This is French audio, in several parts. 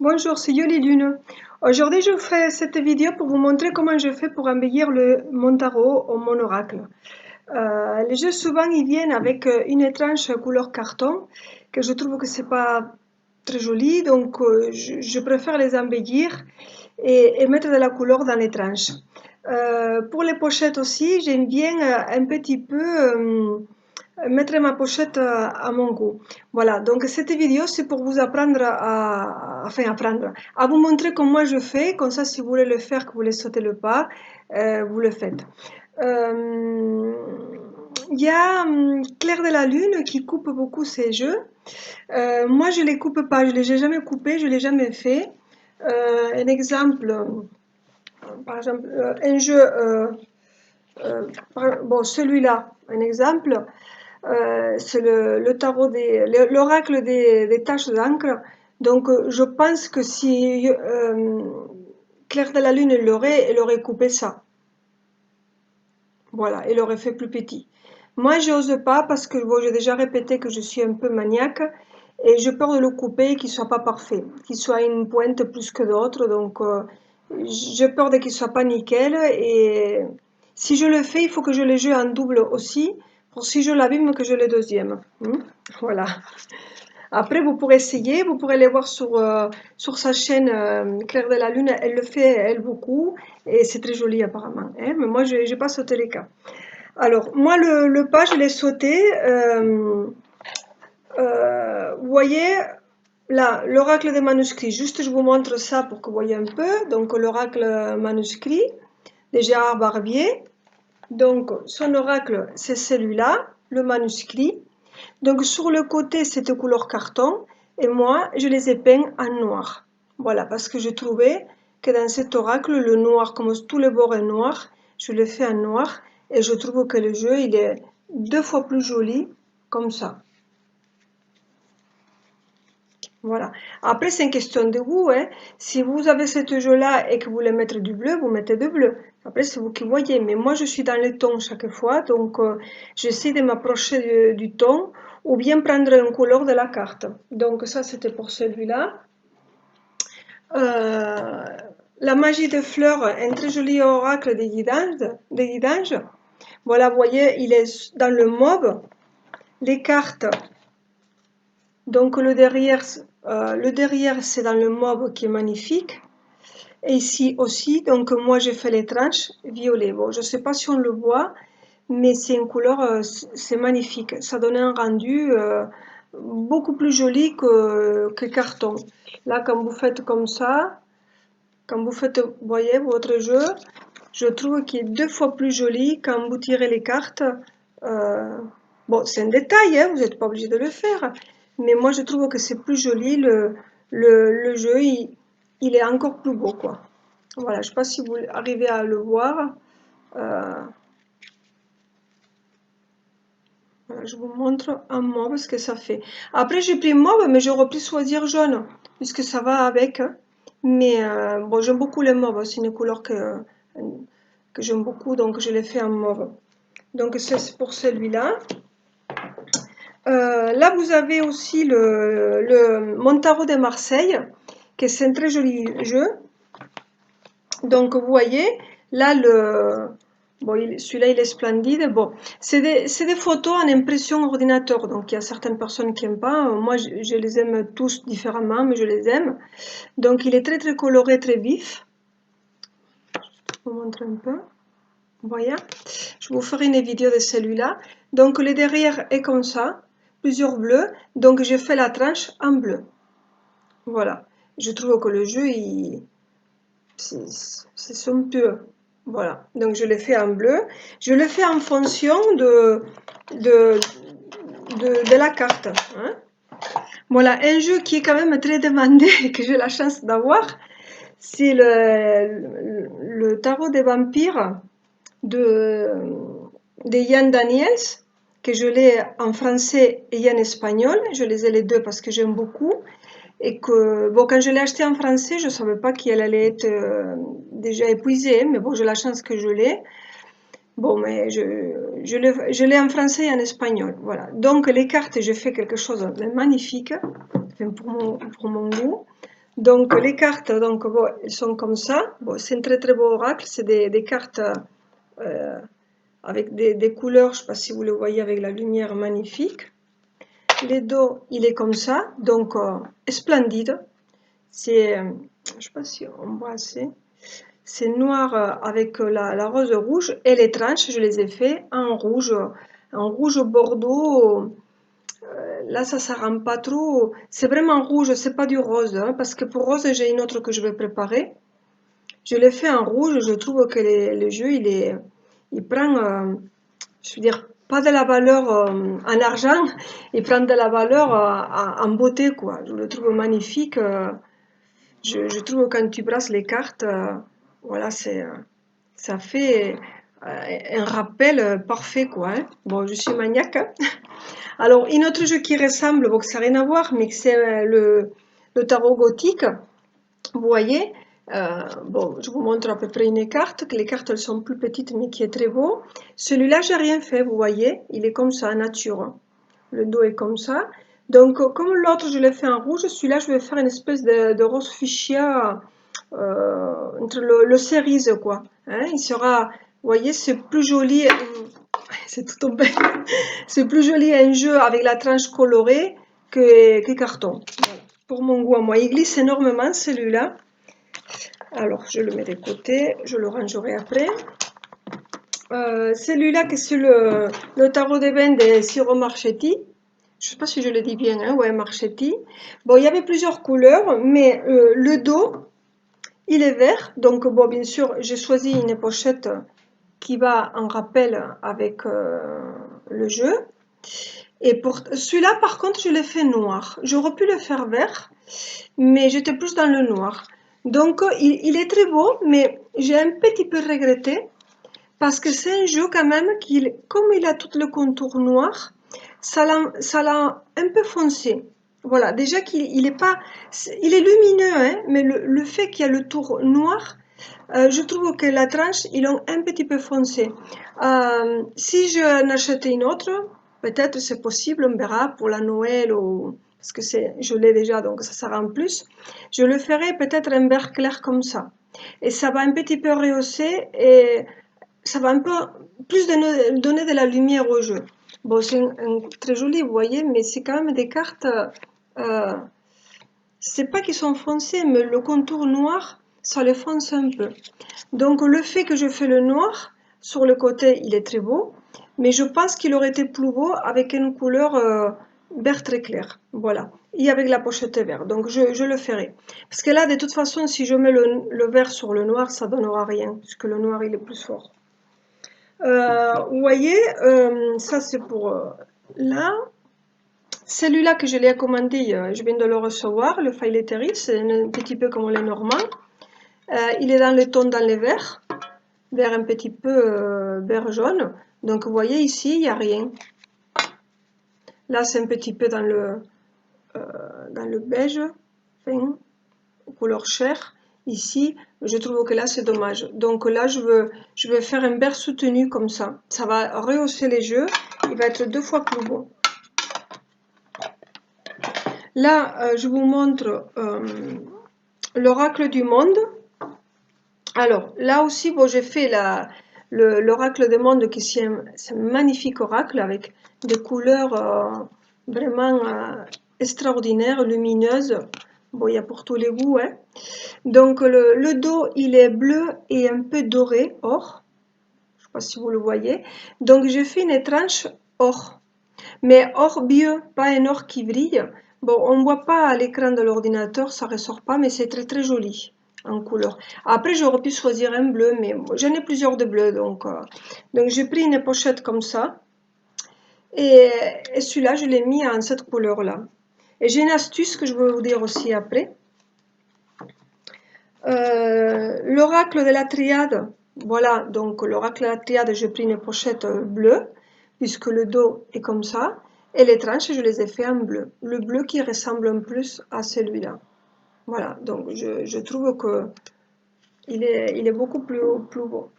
Bonjour, c'est Yoli Lune. Aujourd'hui, je fais cette vidéo pour vous montrer comment je fais pour embellir mon tarot ou mon oracle. Les jeux, souvent, ils viennent avec une étrange couleur carton, que je trouve que c'est pas très joli, donc je préfère les embellir et mettre de la couleur dans les tranches. Pour les pochettes aussi, j'aime bien un petit peu mettre ma pochette à mon goût. Voilà, donc cette vidéo c'est pour vous apprendre à vous montrer comment je fais, comme ça si vous voulez le faire, que vous voulez sauter le pas, vous le faites. Il y a Claire de la Lune qui coupe beaucoup ses jeux. Moi je les coupe pas, je les ai jamais coupés, je l'ai jamais fait. Un exemple, par exemple, un jeu, bon celui-là, un exemple. C'est le tarot l'oracle des taches d'encre. Donc, je pense que si Claire de la Lune l'aurait, elle aurait coupé ça. Voilà, elle aurait fait plus petit. Moi, j'ose pas parce que bon, j'ai déjà répété que je suis un peu maniaque et j'ai peur de le couper et qu'il soit pas parfait, qu'il soit une pointe plus que d'autres. Donc, j'ai peur de qu'il soit pas nickel et si je le fais, il faut que je le joue en double aussi pour si je l'abîme que je le deuxième. Voilà. Après, vous pourrez essayer, vous pourrez aller voir sur sa chaîne Claire de la Lune, elle le fait, elle, beaucoup, et c'est très joli apparemment. Hein, mais moi, je n'ai pas sauté les cas. Alors, moi, le pas, je l'ai sauté. Vous voyez, là, l'oracle des manuscrits. Juste, je vous montre ça pour que vous voyez un peu. Donc, l'oracle manuscrit de Gérard Barbier. Donc, son oracle, c'est celui-là, le manuscrit. Donc, sur le côté, c'était couleur carton. Et moi, je les ai peints en noir. Voilà, parce que je trouvais que dans cet oracle, le noir, comme tout le bord est noir, je le fais en noir. Et je trouve que le jeu, il est 2 fois plus joli comme ça. Voilà. Après, c'est une question de goût. Hein. Si vous avez ce jeu-là et que vous voulez mettre du bleu, vous mettez du bleu. Après, c'est vous qui voyez. Mais moi, je suis dans les tons chaque fois. Donc, j'essaie de m'approcher du ton ou bien prendre une couleur de la carte. Donc, ça, c'était pour celui-là. La magie des fleurs, un très joli oracle des guidanges. Voilà, vous voyez, il est dans le mauve. Les cartes, donc le derrière c'est dans le mauve qui est magnifique. Et ici aussi, donc moi j'ai fait les tranches violet. Bon, je ne sais pas si on le voit, mais c'est une couleur, c'est magnifique. Ça donne un rendu beaucoup plus joli que carton. Là, quand vous faites comme ça, quand vous faites, vous voyez, votre jeu, je trouve qu'il est 2 fois plus joli quand vous tirez les cartes. Bon, c'est un détail, hein, vous n'êtes pas obligé de le faire. Mais moi, je trouve que c'est plus joli. Le jeu, il est encore plus beau, quoi. Voilà, je ne sais pas si vous arrivez à le voir. Voilà, je vous montre en mauve ce que ça fait. Après, j'ai pris mauve, mais j'aurais pu choisir jaune, puisque ça va avec. Mais bon, j'aime beaucoup les mauves, c'est une couleur que j'aime beaucoup, donc je l'ai fait en mauve. Donc c'est pour celui-là. Là, vous avez aussi mon tarot de Marseille, qui est un très joli jeu. Donc, vous voyez, là, bon, celui-là, il est splendide. Bon, c'est des photos en impression ordinateur. Donc, il y a certaines personnes qui n'aiment pas. Moi, je les aime tous différemment, mais je les aime. Donc, il est très, très coloré, très vif. Je vous montre un peu. Vous voyez, je vous ferai une vidéo de celui-là. Donc, le derrière est comme ça, plusieurs bleus. Donc, j'ai fait la tranche en bleu. Voilà. Je trouve que le jeu, c'est somptueux. Voilà. Donc, je l'ai fait en bleu. Je le fais en fonction de la carte. Hein. Voilà. Un jeu qui est quand même très demandé et que j'ai la chance d'avoir, c'est le tarot des vampires de Ian Daniels, que je l'ai en français et en espagnol. Je les ai les deux parce que j'aime beaucoup. Et que, bon, quand je l'ai acheté en français, je ne savais pas qu'elle allait être déjà épuisée, mais bon, j'ai la chance que je l'ai. Bon, mais je l'ai en français et en espagnol, voilà. Donc, les cartes, je fais quelque chose de magnifique, enfin, pour mon goût. Donc les cartes, donc, bon, elles sont comme ça. Bon, c'est un très très beau oracle, c'est des cartes avec des couleurs, je ne sais pas si vous le voyez avec la lumière magnifique. Les dos, il est comme ça, donc splendide. C'est, je ne sais pas si on voit assez. C'est noir avec la rose rouge et les tranches, je les ai fait en rouge bordeaux. Là, ça rend pas trop. C'est vraiment rouge, c'est pas du rose, hein, parce que pour rose, j'ai une autre que je vais préparer. Je l'ai fait en rouge, je trouve que le jeu, il prend, je veux dire, pas de la valeur en argent, il prend de la valeur en beauté, quoi. Je le trouve magnifique. Je trouve que quand tu brasses les cartes, voilà, ça fait un rappel parfait, quoi. Hein. Bon, je suis maniaque. Hein. Alors, un autre jeu qui ressemble, bon, que ça n'a rien à voir, mais que c'est le tarot gothique. Vous voyez, bon, je vous montre à peu près une carte, que les cartes elles sont plus petites, mais qui est très beau. Celui-là, j'ai rien fait, vous voyez, il est comme ça, nature. Le dos est comme ça. Donc, comme l'autre, je l'ai fait en rouge, celui-là, je vais faire une espèce de rose fuchsia entre le cerise, quoi. Hein, il sera, vous voyez, c'est plus joli, c'est tout tombé. C'est plus joli un jeu avec la tranche colorée que carton. Voilà. Pour mon goût à moi, il glisse énormément celui-là. Alors, je le mets de côté, je le rangerai après. Celui-là, que c'est le tarot des bains de Ciro Marchetti. Je ne sais pas si je le dis bien, hein, ouais, Marchetti. Bon, il y avait plusieurs couleurs, mais le dos, il est vert. Donc, bon, bien sûr, j'ai choisi une pochette qui va en rappel avec le jeu. Et pour celui-là, par contre, je l'ai fait noir. J'aurais pu le faire vert, mais j'étais plus dans le noir. Donc, il est très beau, mais j'ai un petit peu regretté parce que c'est un jeu quand même qui, comme il a tout le contour noir, ça l'a un peu foncé. Voilà, déjà qu'il est pas, il est lumineux, hein, mais le fait qu'il y a le tour noir, je trouve que la tranche, ils l'ont un petit peu foncé. Si je n'achetais une autre, peut-être c'est possible, on verra pour la Noël ou parce que je l'ai déjà, donc ça sera en plus. Je le ferai peut-être un vert clair comme ça. Et ça va un petit peu rehausser et ça va un peu plus donner de la lumière au jeu. Bon, c'est très joli, vous voyez, mais c'est quand même des cartes. Euh, c'est pas qu'ils sont foncés, mais le contour noir, ça les fonce un peu. Donc le fait que je fais le noir sur le côté, il est très beau, mais je pense qu'il aurait été plus beau avec une couleur vert très clair. Voilà. Et avec la pochette verte. Donc je le ferai. Parce que là, de toute façon, si je mets le vert sur le noir, ça donnera rien, puisque le noir, il est plus fort. Vous voyez, ça c'est pour là. Celui-là que je l'ai commandé, je viens de le recevoir, le Filetterie, c'est un petit peu comme les Normands. Il est dans le ton dans les verts, vert un petit peu vert jaune. Donc vous voyez ici, il n'y a rien. Là c'est un petit peu dans le beige, fin, couleur chair. Ici, je trouve que là c'est dommage. Donc là je veux faire un vert soutenu comme ça. Ça va rehausser les jeux, il va être 2 fois plus beau. Là, je vous montre l'oracle du monde. Alors, là aussi, bon, j'ai fait l'oracle du monde qui c'est un magnifique oracle avec des couleurs vraiment extraordinaires, lumineuses. Bon, il y a pour tous les goûts. Hein. Donc, le dos, il est bleu et un peu doré, or. Je ne sais pas si vous le voyez. Donc, j'ai fait une tranche or. Mais or bieux, pas un or qui brille. Bon, on ne voit pas à l'écran de l'ordinateur, ça ne ressort pas, mais c'est très très joli en couleur. Après, j'aurais pu choisir un bleu, mais j'en ai plusieurs de bleus, donc j'ai pris une pochette comme ça. Et celui-là, je l'ai mis en cette couleur-là. Et j'ai une astuce que je vais vous dire aussi après. L'oracle de la triade, voilà, donc l'oracle de la triade, j'ai pris une pochette bleue, puisque le dos est comme ça, et les tranches, je les ai fait en bleu. Le bleu qui ressemble un plus à celui-là. Voilà, donc je trouve que il est beaucoup plus beau.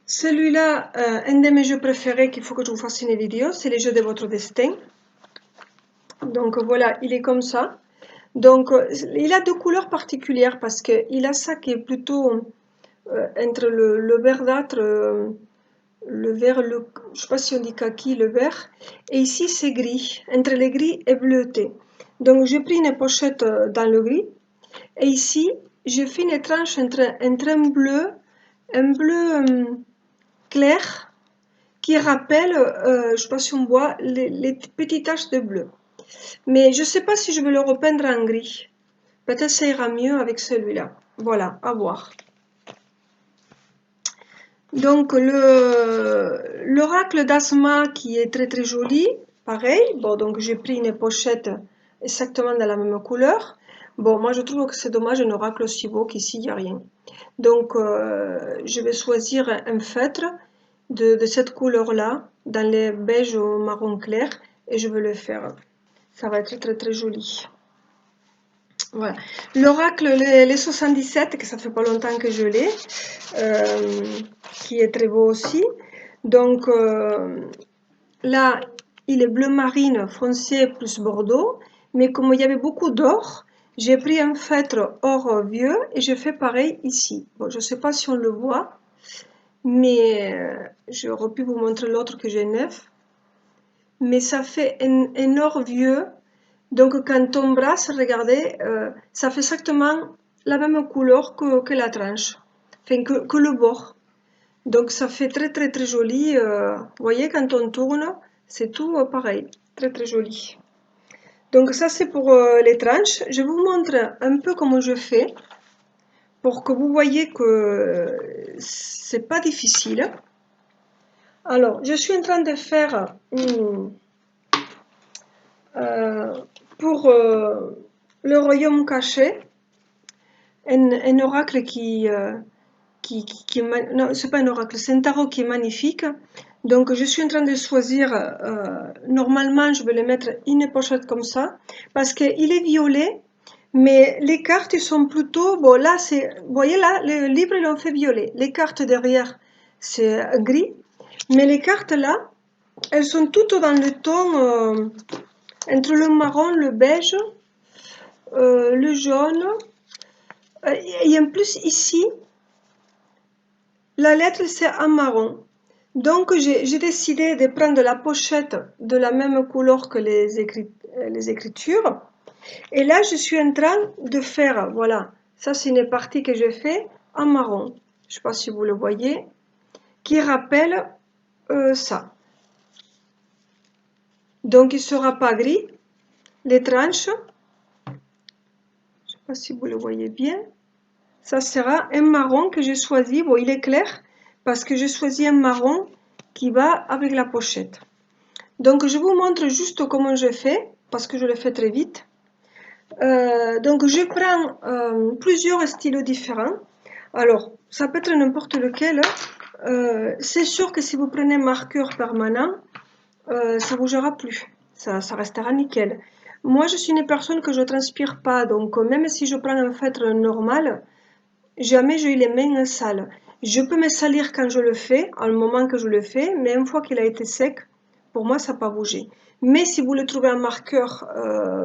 Celui-là, un de mes jeux préférés qu'il faut que je vous fasse une vidéo, c'est les jeux de votre destin. Donc voilà, il est comme ça. Donc, il a deux couleurs particulières parce qu'il a ça qui est plutôt entre le verdâtre, le vert, je sais pas si on dit kaki, le vert, et ici c'est gris, entre les gris et bleuté. Donc, j'ai pris une pochette dans le gris, et ici, j'ai fait une tranche entre un bleu clair, qui rappelle, je ne sais pas si on voit, les petites taches de bleu. Mais je ne sais pas si je vais le repeindre en gris. Peut-être ça ira mieux avec celui-là. Voilà, à voir. Donc l'oracle d'Asma qui est très très joli, pareil. Bon, donc j'ai pris une pochette exactement de la même couleur. Bon, moi je trouve que c'est dommage un oracle aussi beau qu'ici il n'y a rien. Donc je vais choisir un feutre de cette couleur-là, dans les beige au marron clair, et je vais le faire. Ça va être très très joli. Voilà. L'oracle, les 77, que ça fait pas longtemps que je l'ai, qui est très beau aussi. Donc là, il est bleu marine foncé plus bordeaux, mais comme il y avait beaucoup d'or, j'ai pris un feutre or vieux et j'ai fait pareil ici. Bon, je ne sais pas si on le voit, mais j'aurais pu vous montrer l'autre que j'ai neuf. Mais ça fait un or vieux. Donc quand on brasse, regardez, ça fait exactement la même couleur que la tranche, enfin que le bord. Donc ça fait très très très joli. Vous voyez, quand on tourne, c'est tout pareil, très très joli. Donc ça c'est pour les tranches. Je vous montre un peu comment je fais pour que vous voyez que c'est pas difficile. Alors, je suis en train de faire pour le royaume caché, un oracle non, c'est pas un oracle, c'est un tarot qui est magnifique. Donc, je suis en train de choisir, normalement, je vais le mettre une pochette comme ça, parce qu'il est violet, mais les cartes, ils sont plutôt, bon, là, vous voyez là, le livre, ils l'ont fait violet. Les cartes derrière, c'est gris, mais les cartes là, elles sont toutes dans le ton, entre le marron, le beige, le jaune, et en plus ici, la lettre c'est en marron. Donc j'ai décidé de prendre la pochette de la même couleur que les écritures. Et là je suis en train de faire, voilà, ça c'est une partie que j'ai fait en marron. Je ne sais pas si vous le voyez, qui rappelle ça. Donc il ne sera pas gris. Les tranches, je ne sais pas si vous le voyez bien. Ça sera un marron que j'ai choisi. Bon, il est clair parce que j'ai choisi un marron qui va avec la pochette. Donc, je vous montre juste comment je fais parce que je le fais très vite. Donc, je prends plusieurs stylos différents. Alors, ça peut être n'importe lequel. C'est sûr que si vous prenez un marqueur permanent, ça ne bougera plus. Ça restera nickel. Moi, je suis une personne que je ne transpire pas. Donc, même si je prends un feutre normal, jamais j'ai eu les mains sales. Je peux me salir quand je le fais, à un moment que je le fais, mais une fois qu'il a été sec, pour moi, ça n'a pas bougé. Mais si vous le trouvez un marqueur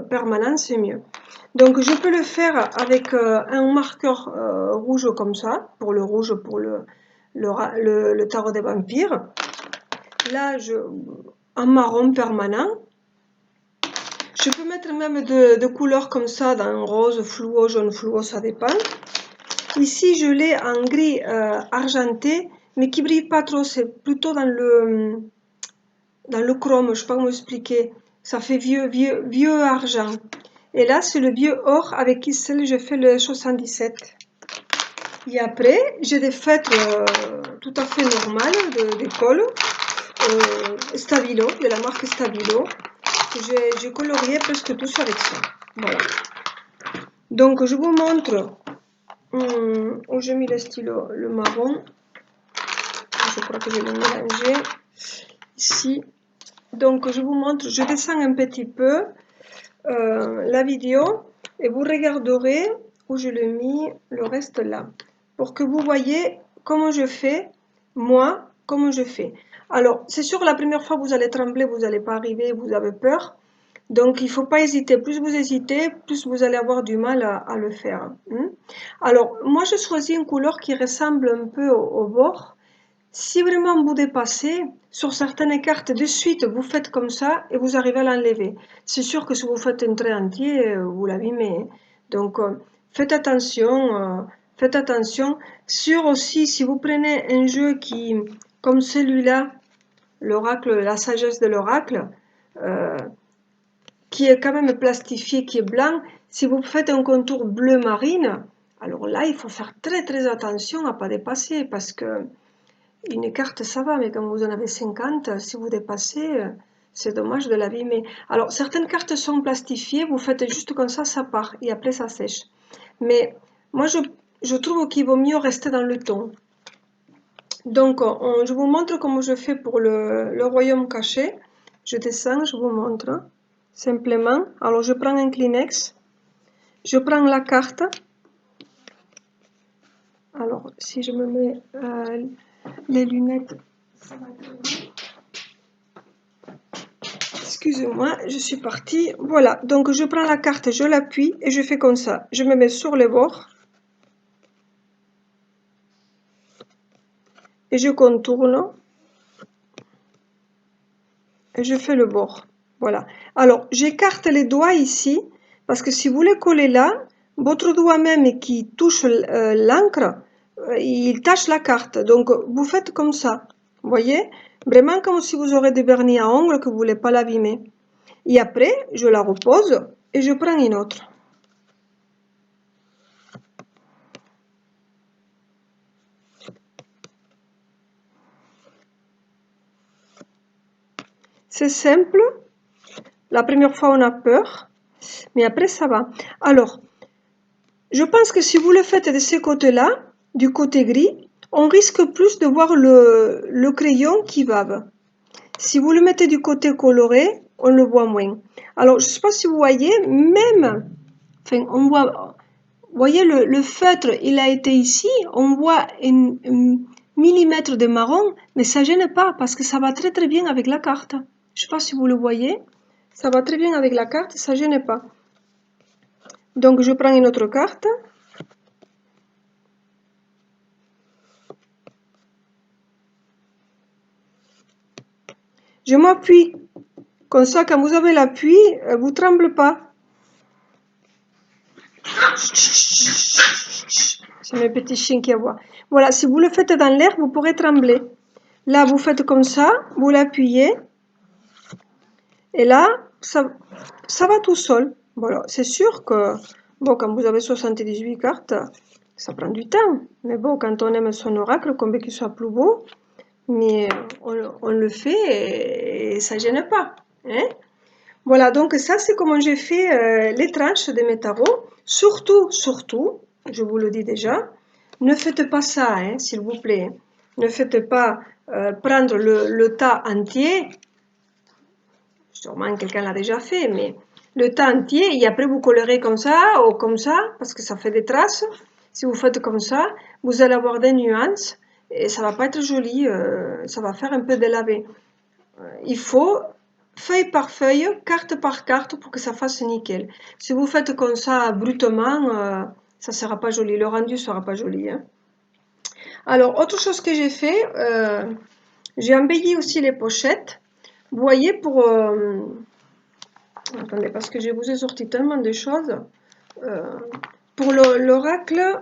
permanent, c'est mieux. Donc, je peux le faire avec un marqueur rouge comme ça, pour le rouge, pour le tarot des vampires. Là, un marron permanent. Je peux mettre même de couleurs comme ça, dans rose, fluo, jaune fluo, ça dépend. Ici, je l'ai en gris argenté, mais qui brille pas trop. C'est plutôt dans le chrome, je ne sais pas comment expliquer. Ça fait vieux argent. Et là, c'est le vieux or avec qui je fais le 77. Et après, j'ai des feutres tout à fait normales d'école, Stabilo, de la marque Stabilo. J'ai colorié presque tous avec ça. Voilà. Donc, je vous montre où j'ai mis le stylo, le marron. Je crois que je l'ai mélangé ici. Donc, je vous montre, je descends un petit peu la vidéo et vous regarderez où je l'ai mis le reste là. Pour que vous voyez comment je fais, moi, comment je fais. Alors, c'est sûr, la première fois, vous allez trembler, vous n'allez pas arriver, vous avez peur. Donc, il ne faut pas hésiter. Plus vous hésitez, plus vous allez avoir du mal à le faire. Alors, moi, je choisis une couleur qui ressemble un peu au bord. Si vraiment vous dépassez, sur certaines cartes, de suite, vous faites comme ça et vous arrivez à l'enlever. C'est sûr que si vous faites un trait entier, vous l'abîmez. Donc, faites attention. Faites attention. Sur aussi, si vous prenez un jeu qui, comme celui-là, l'oracle, la sagesse de l'oracle, qui est quand même plastifié, qui est blanc, si vous faites un contour bleu marine, alors là, il faut faire très très attention à ne pas dépasser, parce que une carte, ça va, mais quand vous en avez 50, si vous dépassez, c'est dommage de l'abîmer. Alors, certaines cartes sont plastifiées, vous faites juste comme ça part, et après ça sèche. Mais moi, je trouve qu'il vaut mieux rester dans le ton. Donc, je vous montre comment je fais pour le royaume caché. Je descends, je vous montre. Simplement, alors je prends un Kleenex, je prends la carte. Alors, si je me mets les lunettes, ça va être mieux. Excusez-moi, je suis partie. Voilà, donc je prends la carte, je l'appuie et je fais comme ça. Je me mets sur les bords et je contourne et je fais le bord. Voilà. Alors, j'écarte les doigts ici parce que si vous les collez là, votre doigt même qui touche l'encre, il tâche la carte. Donc, vous faites comme ça. Vous voyez? Vraiment comme si vous aurez des vernis à ongles que vous ne voulez pas l'abîmer. Et après, je la repose et je prends une autre. C'est simple. La première fois, on a peur, mais après, ça va. Alors, je pense que si vous le faites de ce côté-là, du côté gris, on risque plus de voir le crayon qui bave. Si vous le mettez du côté coloré, on le voit moins. Alors, je ne sais pas si vous voyez, même, enfin, on voit, vous voyez, le feutre, il a été ici, on voit un millimètre de marron, mais ça ne gêne pas parce que ça va très très bien avec la carte. Je ne sais pas si vous le voyez, ça va très bien avec la carte, ça ne gêne pas. Donc, je prends une autre carte. Je m'appuie. Comme ça, quand vous avez l'appui, vous ne tremblez pas. C'est mes petits chiens qui aboient. Voilà, si vous le faites dans l'air, vous pourrez trembler. Là, vous faites comme ça, vous l'appuyez. Et là, ça va tout seul. Voilà, c'est sûr que, bon, quand vous avez 78 cartes, ça prend du temps. Mais bon, quand on aime son oracle, combien qu'il soit plus beau, mais on le fait et ça ne gêne pas. Hein? Voilà, donc ça c'est comment j'ai fait les tranches de mes tarots. Surtout, je vous le dis déjà, ne faites pas ça, hein, s'il vous plaît. Ne faites pas prendre le tas entier. Sûrement quelqu'un l'a déjà fait, mais le tas entier et après vous collerez comme ça ou comme ça, parce que ça fait des traces. Si vous faites comme ça, vous allez avoir des nuances et ça va pas être joli, ça va faire un peu délavé. Il faut feuille par feuille, carte par carte pour que ça fasse nickel. Si vous faites comme ça brutement, ça sera pas joli, le rendu sera pas joli. Hein. Alors, autre chose que j'ai fait, j'ai embelli aussi les pochettes. Vous voyez, pour... attendez, parce que je vous ai sorti tellement de choses. Pour l'oracle,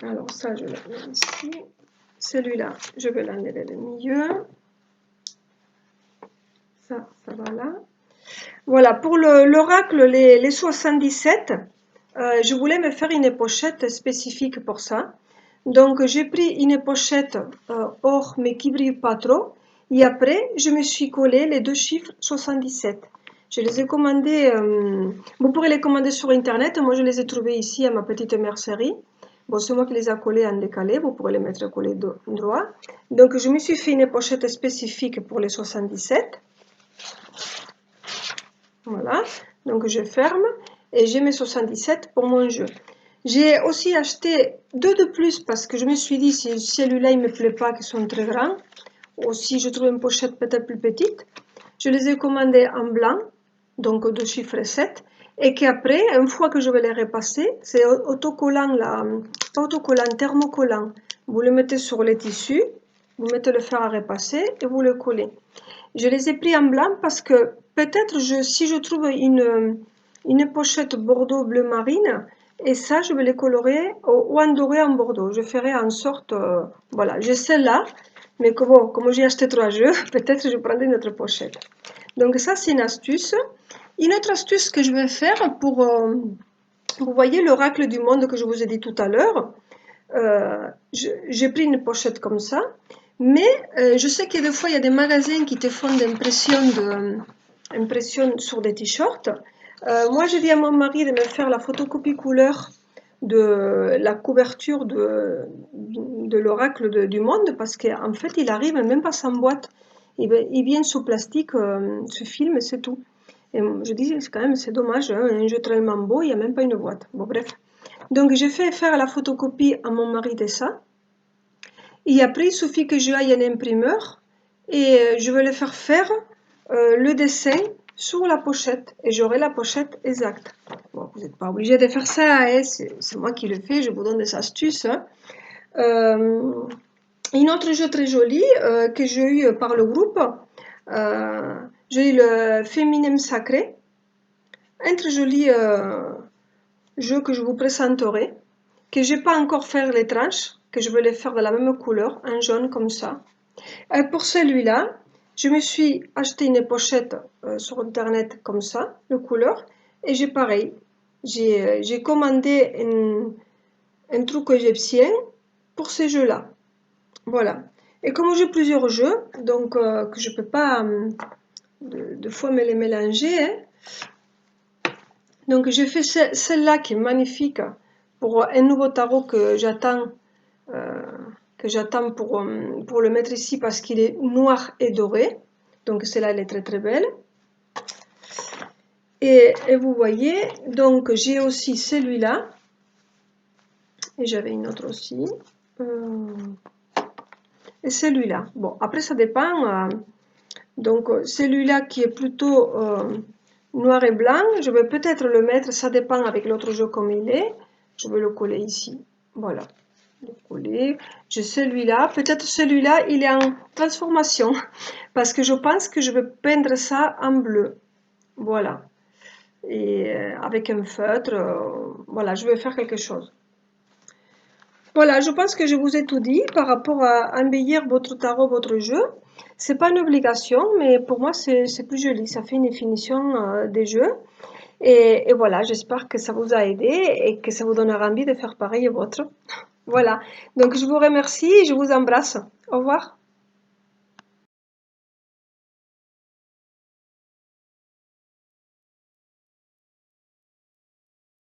alors ça, je le mets ici. Celui-là, je vais l'enlever le milieu. Ça va là. Voilà, pour l'oracle, les 77, je voulais me faire une pochette spécifique pour ça. Donc, j'ai pris une pochette or, mais qui ne brille pas trop. Et après, je me suis collé les deux chiffres 77. Je les ai commandés, vous pourrez les commander sur Internet. Moi, je les ai trouvés ici à ma petite mercerie. Bon, c'est moi qui les ai collés en décalé. Vous pourrez les mettre collés droit. Donc, je me suis fait une pochette spécifique pour les 77. Voilà, donc je ferme et j'ai mes 77 pour mon jeu. J'ai aussi acheté deux de plus parce que je me suis dit si celui-là il me plaît pas, qu'ils sont très grands, ou si je trouve une pochette peut-être plus petite, je les ai commandés en blanc. donc de chiffre 7, et qu'après, une fois que je vais les repasser, c'est autocollant là, pas autocollant, thermocollant. Vous le mettez sur les tissus, vous mettez le fer à repasser et vous le collez. Je les ai pris en blanc parce que peut-être si je trouve une pochette bordeaux bleu marine, et ça je vais les colorer ou en doré en bordeaux. Je ferai en sorte, voilà, j'ai celle-là, mais comme j'ai acheté 3 jeux, peut-être je prendrai une autre pochette. Donc ça c'est une astuce. Une autre astuce que je vais faire pour, vous voyez l'oracle du monde que je vous ai dit tout à l'heure, j'ai pris une pochette comme ça, mais je sais que des fois il y a des magasins qui te font des impressions sur des t-shirts. Moi j'ai dit à mon mari de me faire la photocopie couleur de la couverture de l'oracle du monde, parce qu'en fait il arrive même pas sans boîte, il vient sous plastique, ce film et c'est tout. Et je dis quand même c'est dommage, hein, un jeu tellement beau, il n'y a même pas une boîte. Bon bref. Donc j'ai fait faire la photocopie à mon mari de ça. Et après, il suffit que j'aille à l'imprimeur et je vais le faire le dessin sur la pochette et j'aurai la pochette exacte. Bon, vous n'êtes pas obligé de faire ça, hein, c'est moi qui le fais, je vous donne des astuces. Hein. Une autre jeu très joli que j'ai eu par le groupe, j'ai eu le Féminin Sacré, un très joli jeu que je vous présenterai, que j'ai pas encore fait les tranches, que je vais les faire de la même couleur, en jaune comme ça. Pour celui-là, je me suis acheté une pochette sur internet comme ça, de couleur, et j'ai pareil, j'ai commandé un truc égyptien pour ces jeux-là. Voilà. Et comme j'ai plusieurs jeux, donc que je peux pas deux fois me les mélanger, hein, donc j'ai fait celle-là qui est magnifique pour un nouveau tarot que j'attends pour le mettre ici parce qu'il est noir et doré. Donc celle-là elle est très très belle. Et vous voyez, donc j'ai aussi celui-là. Et j'avais une autre aussi. Et celui-là. Bon, après ça dépend. Donc celui-là qui est plutôt noir et blanc, je vais peut-être le mettre, ça dépend avec l'autre jeu comme il est. Je vais le coller ici. Voilà. Le coller. J'ai celui-là. Peut-être celui-là, il est en transformation. Parce que je pense que je vais peindre ça en bleu. Voilà. Et avec un feutre, voilà, je vais faire quelque chose. Voilà, je pense que je vous ai tout dit par rapport à embellir votre tarot, votre jeu. C'est pas une obligation, mais pour moi c'est plus joli. Ça fait une définition des jeux. Et voilà, j'espère que ça vous a aidé et que ça vous donnera envie de faire pareil au vôtre. Voilà. Donc je vous remercie et je vous embrasse. Au revoir.